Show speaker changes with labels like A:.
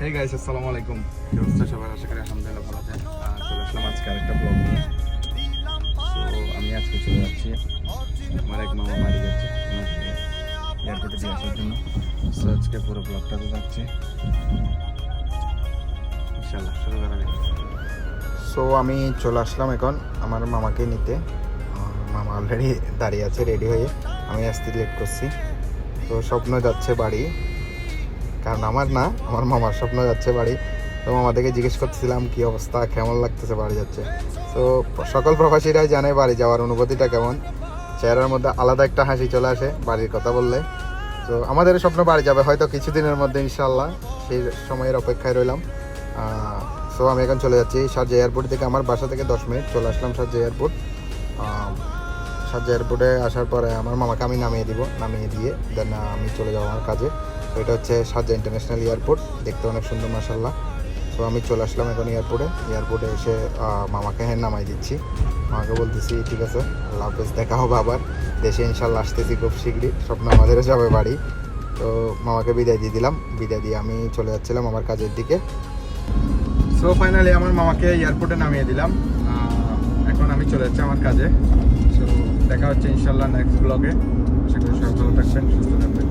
A: Hey guys, আসসালামু আলাইকুম। কি অবস্থা সবার? আশা করি আলহামদুলিল্লাহ ভালো আছেন। চলে আসলাম আজকে আরেকটা ব্লগ নিয়ে। তো আমি আজকে চলে যাচ্ছি, আমার এক মামা বাড়ি যাচ্ছে ওনাকে এয়ারপোর্টে দিয়ে আসার জন্য। তো আজকে পুরো ব্লগটাতে যাচ্ছে ইনশাআল্লাহ, শুরু করা যাক। সো আমি চলে আসলাম এখন আমার মামাকে নিতে। মামা অলরেডি দাঁড়িয়ে আছে রেডি হয়ে, আমি আসতে লেট করছি। তো স্বপ্ন যাচ্ছে বাড়ি, কারণ আমার না, আমার মামার স্বপ্ন যাচ্ছে বাড়ি। তো মামাদেরকে জিজ্ঞেস করতেছিলাম কি অবস্থা, কেমন লাগতেছে বাড়ি যাচ্ছে। তো সকল প্রবাসীরাই জানে বাড়ি যাওয়ার অনুভূতিটা কেমন। চেহারার মধ্যে আলাদা একটা হাসি চলে আসে বাড়ির কথা বললে। তো আমাদের স্বপ্ন বাড়ি যাবে হয়তো কিছুদিনের মধ্যে ইনশাল্লাহ, সেই সময়ের অপেক্ষায় রইলাম। সো আমি এখন চলে যাচ্ছি শারজা এয়ারপোর্ট থেকে। আমার বাসা থেকে 10 মিনিট চলে আসলাম শারজা এয়ারপোর্ট। শারজা এয়ারপোর্টে আসার পরে আমার মামাকে আমি নামিয়ে দিয়ে দেন আমি চলে যাবো আমার কাজে। তো এটা হচ্ছে শারজা ইন্টারন্যাশনাল এয়ারপোর্ট, দেখতে অনেক সুন্দর মাশাআল্লাহ। তো আমি চলে আসলাম এখন এয়ারপোর্টে এসে মামাকে নামাই দিচ্ছি। মামাকে বলতেছি ঠিক আছে, আল্লাহ হাফেজ, দেখা হবে আবার দেশে ইনশাল্লাহ, আসতেছি খুব শীঘ্রই, স্বপ্ন আমাদেরও যাবে বাড়ি। তো মামাকে বিদায় দিয়ে দিলাম, বিদায় দিয়ে আমি চলে যাচ্ছিলাম আমার কাজের দিকে। সো ফাইনালি আমার মামাকে এয়ারপোর্টে নামিয়ে দিলাম, এখন আমি চলে যাচ্ছি আমার কাজে। সো দেখা হচ্ছে ইনশাল্লাহ নেক্সট ব্লগে। আশা করি সবাই ভালো থাকবেন, সুস্থ থাকবেন।